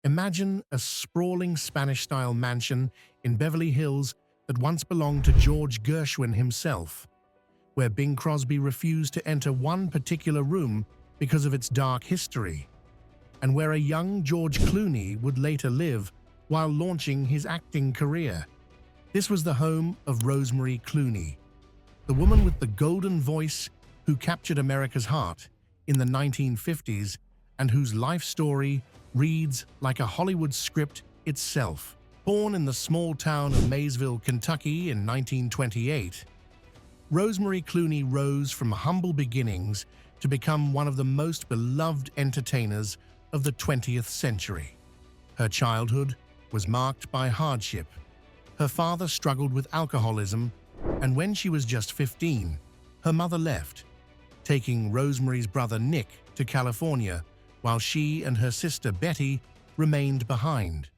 Imagine a sprawling Spanish-style mansion in Beverly Hills that once belonged to George Gershwin himself, where Bing Crosby refused to enter one particular room because of its dark history, and where a young George Clooney would later live while launching his acting career. This was the home of Rosemary Clooney, the woman with the golden voice who captured America's heart in the 1950s and whose life story reads like a Hollywood script itself. Born in the small town of Maysville, Kentucky in 1928, Rosemary Clooney rose from humble beginnings to become one of the most beloved entertainers of the 20th century. Her childhood was marked by hardship. Her father struggled with alcoholism, and when she was just 15, her mother left, taking Rosemary's brother Nick to California, while she and her sister Betty remained behind.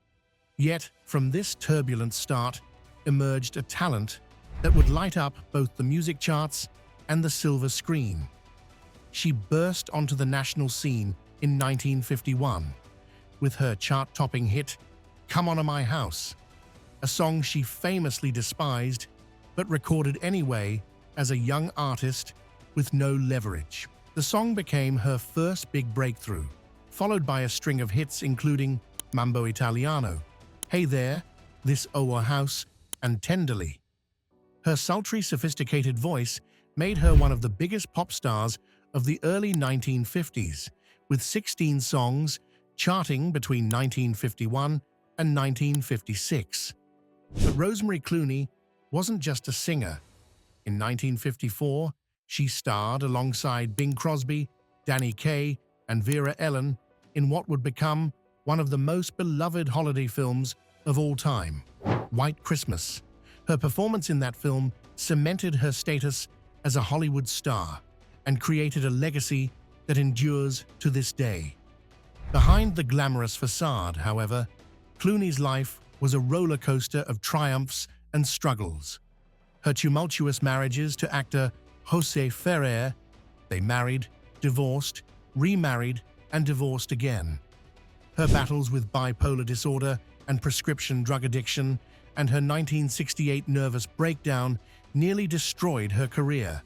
Yet, from this turbulent start emerged a talent that would light up both the music charts and the silver screen. She burst onto the national scene in 1951 with her chart-topping hit, "Come On to My House," a song she famously despised but recorded anyway as a young artist with no leverage. The song became her first big breakthrough, followed by a string of hits including Mambo Italiano, Hey There, This Our House, and Tenderly. Her sultry, sophisticated voice made her one of the biggest pop stars of the early 1950s, with 16 songs charting between 1951 and 1956. But Rosemary Clooney wasn't just a singer. In 1954, she starred alongside Bing Crosby, Danny Kaye, and Vera Ellen in what would become one of the most beloved holiday films of all time, White Christmas. Her performance in that film cemented her status as a Hollywood star and created a legacy that endures to this day. Behind the glamorous facade, however, Clooney's life was a roller coaster of triumphs and struggles. Her tumultuous marriages to actor Jose Ferrer, they married, divorced, remarried, and divorced again. Her battles with bipolar disorder and prescription drug addiction, and her 1968 nervous breakdown nearly destroyed her career.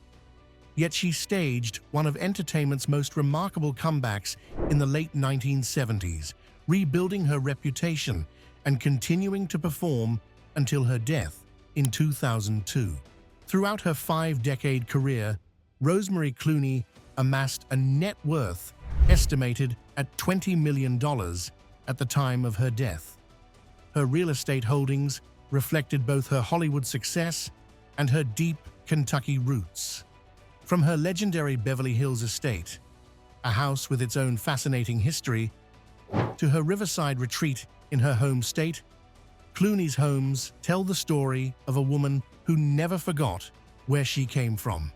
Yet she staged one of entertainment's most remarkable comebacks in the late 1970s, rebuilding her reputation and continuing to perform until her death in 2002. Throughout her 5-decade career, Rosemary Clooney amassed a net worth estimated at $20 million at the time of her death. Her real estate holdings reflected both her Hollywood success and her deep Kentucky roots. From her legendary Beverly Hills estate, a house with its own fascinating history, to her riverside retreat in her home state, Clooney's homes tell the story of a woman who never forgot where she came from,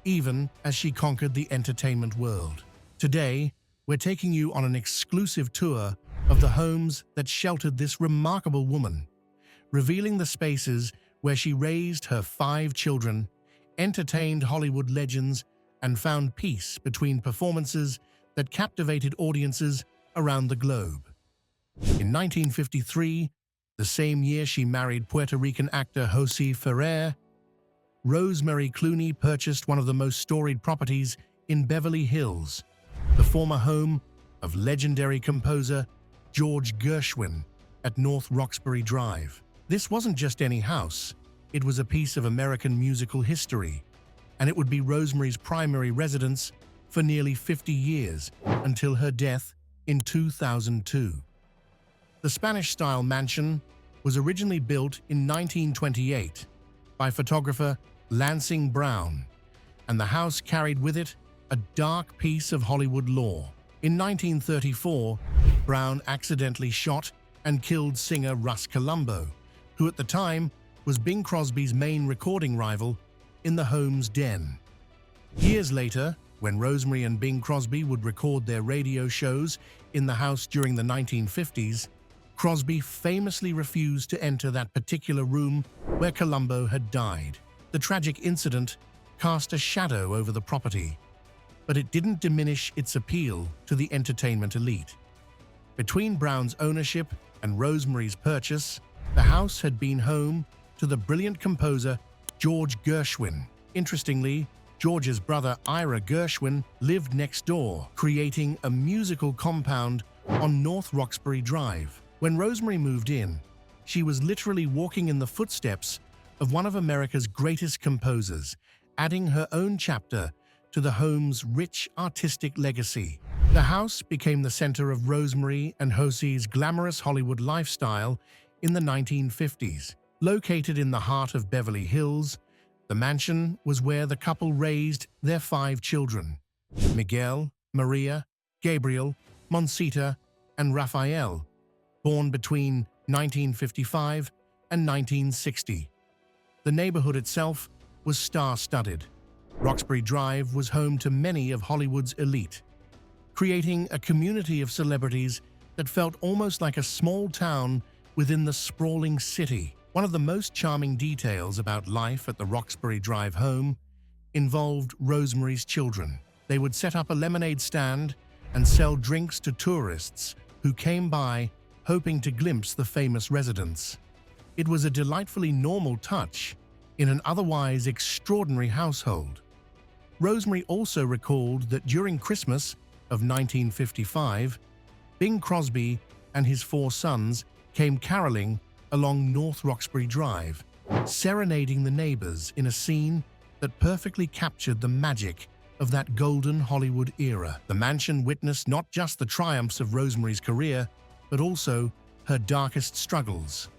even as she conquered the entertainment world. Today, we're taking you on an exclusive tour of the homes that sheltered this remarkable woman, revealing the spaces where she raised her 5 children, entertained Hollywood legends, and found peace between performances that captivated audiences around the globe. In 1953, the same year she married Puerto Rican actor Jose Ferrer, Rosemary Clooney purchased one of the most storied properties in Beverly Hills, the former home of legendary composer George Gershwin at North Roxbury Drive. This wasn't just any house, it was a piece of American musical history, and it would be Rosemary's primary residence for nearly 50 years until her death in 2002. The Spanish-style mansion was originally built in 1928 by photographer Lansing Brown, and the house carried with it a dark piece of Hollywood lore. In 1934, Brown accidentally shot and killed singer Russ Columbo, who at the time was Bing Crosby's main recording rival, in the home's den. Years later, when Rosemary and Bing Crosby would record their radio shows in the house during the 1950s, Crosby famously refused to enter that particular room where Columbo had died. The tragic incident cast a shadow over the property, but it didn't diminish its appeal to the entertainment elite. Between Brown's ownership and Rosemary's purchase, the house had been home to the brilliant composer George Gershwin. Interestingly, George's brother Ira Gershwin lived next door, creating a musical compound on North Roxbury Drive. When Rosemary moved in, she was literally walking in the footsteps of one of America's greatest composers, adding her own chapter to the home's rich artistic legacy. The house became the center of Rosemary and Jose's glamorous Hollywood lifestyle in the 1950s. Located in the heart of Beverly Hills, the mansion was where the couple raised their 5 children: Miguel, Maria, Gabriel, Monsita, and Raphael, born between 1955 and 1960. The neighborhood itself was star-studded. Roxbury Drive was home to many of Hollywood's elite, creating a community of celebrities that felt almost like a small town within the sprawling city. One of the most charming details about life at the Roxbury Drive home involved Rosemary's children. They would set up a lemonade stand and sell drinks to tourists who came by hoping to glimpse the famous residence. It was a delightfully normal touch in an otherwise extraordinary household. Rosemary also recalled that during Christmas of 1955, Bing Crosby and his 4 sons came caroling along North Roxbury Drive, serenading the neighbors in a scene that perfectly captured the magic of that golden Hollywood era. The mansion witnessed not just the triumphs of Rosemary's career, but also her darkest struggles.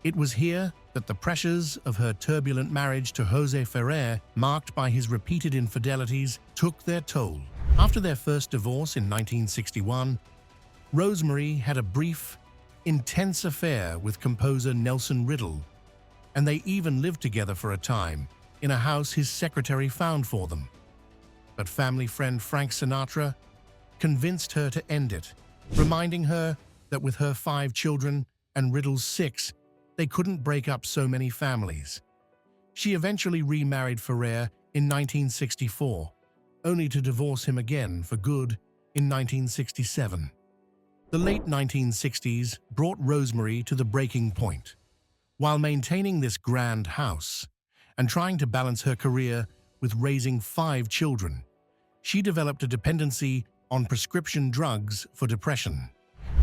It was here that the pressures of her turbulent marriage to Jose Ferrer, marked by his repeated infidelities, took their toll. After their first divorce in 1961, Rosemary had a brief, intense affair with composer Nelson Riddle, and they even lived together for a time in a house his secretary found for them. But family friend Frank Sinatra convinced her to end it, reminding her that with her 5 children and Riddle's 6, they couldn't break up so many families. She eventually remarried Ferrer in 1964, only to divorce him again for good in 1967. The late 1960s brought Rosemary to the breaking point. While maintaining this grand house and trying to balance her career with raising 5 children, she developed a dependency on prescription drugs for depression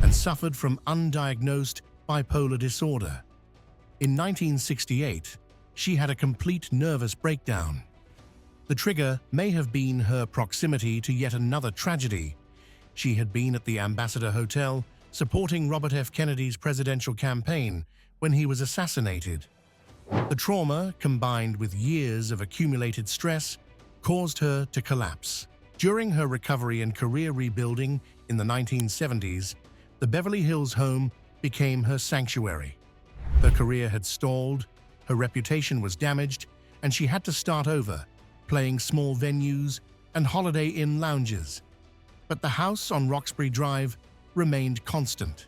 and suffered from undiagnosed bipolar disorder. In 1968, she had a complete nervous breakdown. The trigger may have been her proximity to yet another tragedy. She had been at the Ambassador Hotel supporting Robert F. Kennedy's presidential campaign when he was assassinated. The trauma, combined with years of accumulated stress, caused her to collapse. During her recovery and career rebuilding in the 1970s, the Beverly Hills home became her sanctuary. Her career had stalled, her reputation was damaged, and she had to start over, playing small venues and Holiday Inn lounges. But the house on Roxbury Drive remained constant.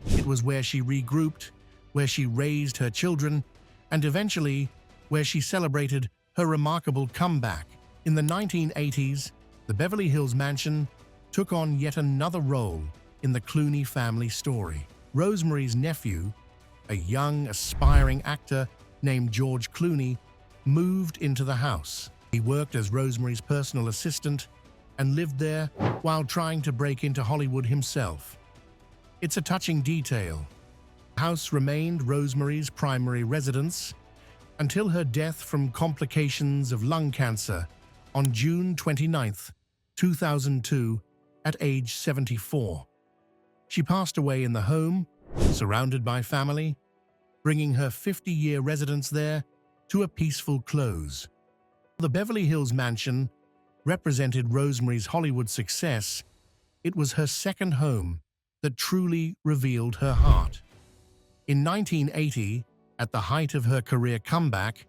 It was where she regrouped, where she raised her children, and eventually where she celebrated her remarkable comeback. In the 1980s, the Beverly Hills mansion took on yet another role in the Clooney family story. Rosemary's nephew, a young, aspiring actor named George Clooney, moved into the house. He worked as Rosemary's personal assistant and lived there while trying to break into Hollywood himself. It's a touching detail. The house remained Rosemary's primary residence until her death from complications of lung cancer on June 29, 2002, at age 74. She passed away in the home, surrounded by family, bringing her 50-year residence there to a peaceful close. The Beverly Hills mansion represented Rosemary's Hollywood success. It was her second home that truly revealed her heart. In 1980, at the height of her career comeback,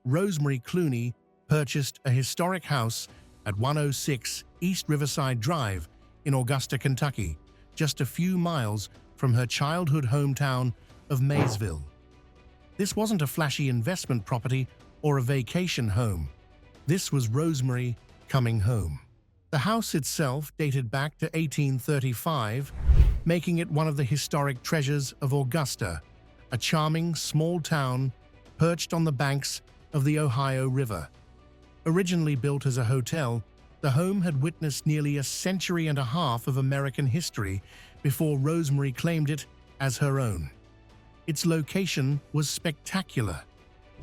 Rosemary Clooney purchased a historic house at 106 East Riverside Drive in Augusta, Kentucky, just a few miles from her childhood hometown of Maysville. This wasn't a flashy investment property or a vacation home. This was Rosemary coming home. The house itself dated back to 1835 making it one of the historic treasures of Augusta, a charming small town perched on the banks of the Ohio River. Originally built as a hotel, the home had witnessed nearly a century and a half of American history before Rosemary claimed it as her own. Its location was spectacular.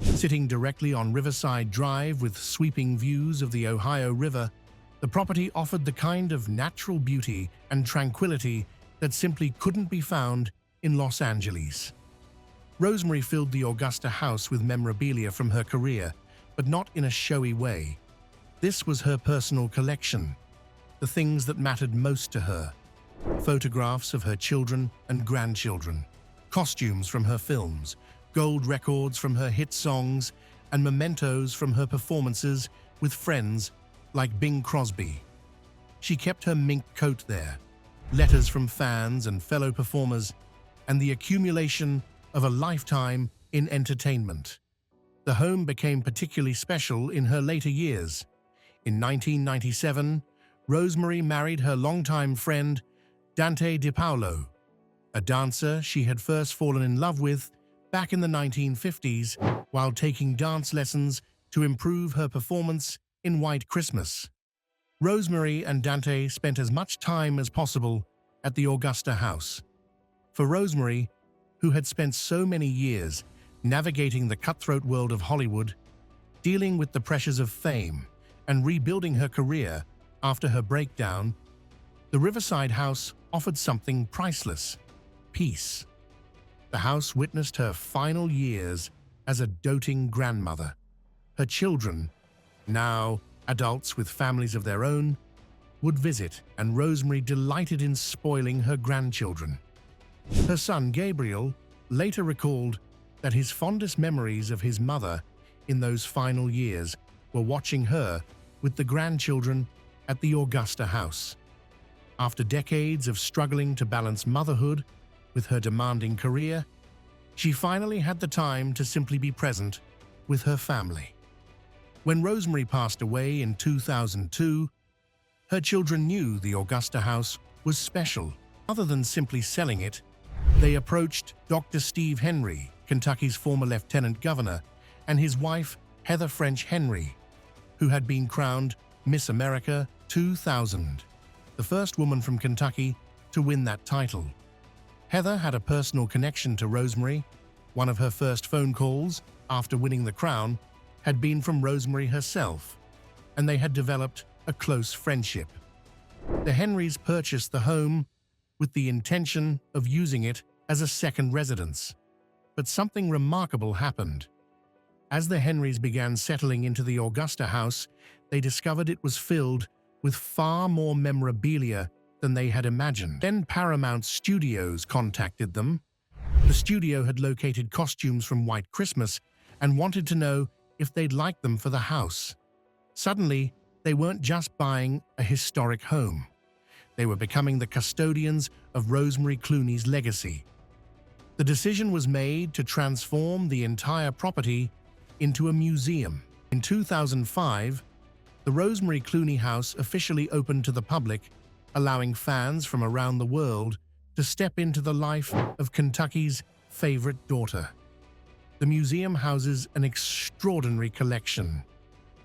Sitting directly on Riverside Drive with sweeping views of the Ohio River, the property offered the kind of natural beauty and tranquility that simply couldn't be found in Los Angeles. Rosemary filled the Augusta house with memorabilia from her career, but not in a showy way. This was her personal collection, the things that mattered most to her. Photographs of her children and grandchildren, costumes from her films, gold records from her hit songs, and mementos from her performances with friends like Bing Crosby. She kept her mink coat there, letters from fans and fellow performers, and the accumulation of a lifetime in entertainment. The home became particularly special in her later years. In 1997, Rosemary married her longtime friend, Dante DiPaolo, a dancer she had first fallen in love with back in the 1950s while taking dance lessons to improve her performance in White Christmas. Rosemary and Dante spent as much time as possible at the Augusta house. For Rosemary, who had spent so many years navigating the cutthroat world of Hollywood, dealing with the pressures of fame, and rebuilding her career after her breakdown, the Riverside house offered something priceless: peace. The house witnessed her final years as a doting grandmother. Her children, now adults with families of their own, would visit, and Rosemary delighted in spoiling her grandchildren. Her son Gabriel later recalled that his fondest memories of his mother in those final years were watching her with the grandchildren at the Augusta house. After decades of struggling to balance motherhood with her demanding career, she finally had the time to simply be present with her family. When Rosemary passed away in 2002, her children knew the Augusta house was special. Other than simply selling it, they approached Dr. Steve Henry, Kentucky's former lieutenant governor, and his wife, Heather French Henry, who had been crowned Miss America 2000, the first woman from Kentucky to win that title. Heather had a personal connection to Rosemary. One of her first phone calls after winning the crown had been from Rosemary herself, and they had developed a close friendship. The Henrys purchased the home with the intention of using it as a second residence. But something remarkable happened. As the Henrys began settling into the Augusta house, they discovered it was filled with far more memorabilia than they had imagined. Then Paramount Studios contacted them. The studio had located costumes from White Christmas and wanted to know if they'd like them for the house. Suddenly, they weren't just buying a historic home. They were becoming the custodians of Rosemary Clooney's legacy. The decision was made to transform the entire property into a museum. In 2005, the Rosemary Clooney house officially opened to the public, allowing fans from around the world to step into the life of Kentucky's favorite daughter. The museum houses an extraordinary collection.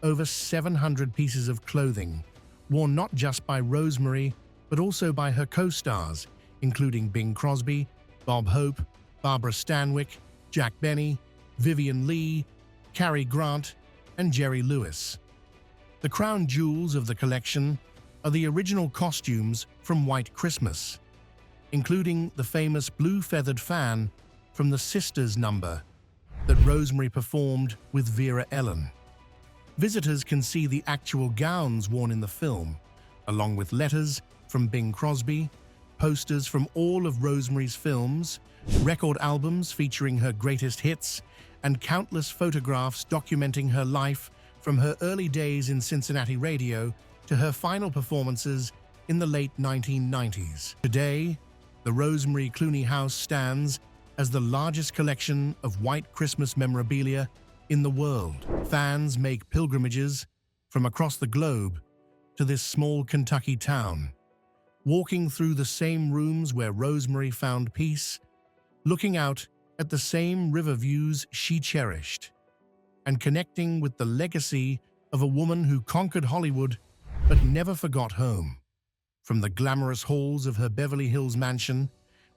Over 700 pieces of clothing, worn not just by Rosemary, but also by her co-stars, including Bing Crosby, Bob Hope, Barbara Stanwyck, Jack Benny, Vivian Leigh, Cary Grant, and Jerry Lewis. The crown jewels of the collection are the original costumes from White Christmas, including the famous blue-feathered fan from the Sisters number that Rosemary performed with Vera Ellen. Visitors can see the actual gowns worn in the film, along with letters from Bing Crosby, posters from all of Rosemary's films, record albums featuring her greatest hits, and countless photographs documenting her life from her early days in Cincinnati radio to her final performances in the late 1990s. Today, the Rosemary Clooney house stands as the largest collection of White Christmas memorabilia in the world. Fans make pilgrimages from across the globe to this small Kentucky town, walking through the same rooms where Rosemary found peace, looking out at the same river views she cherished, and connecting with the legacy of a woman who conquered Hollywood but never forgot home. From the glamorous halls of her Beverly Hills mansion,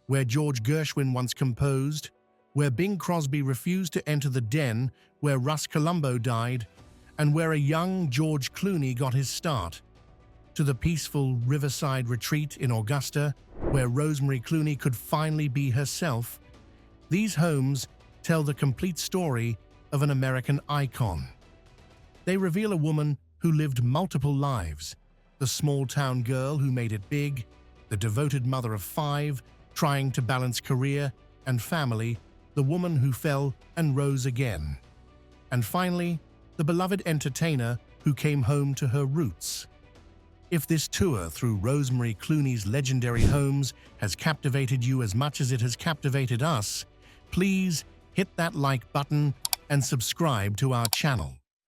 where George Gershwin once composed, where Bing Crosby refused to enter the den where Russ Columbo died, and where a young George Clooney got his start, to the peaceful riverside retreat in Augusta, where Rosemary Clooney could finally be herself, these homes tell the complete story of an American icon. They reveal a woman who lived multiple lives, the small-town girl who made it big, the devoted mother of 5, trying to balance career and family, the woman who fell and rose again, and finally, the beloved entertainer who came home to her roots. If this tour through Rosemary Clooney's legendary homes has captivated you as much as it has captivated us, please hit that like button and subscribe to our channel.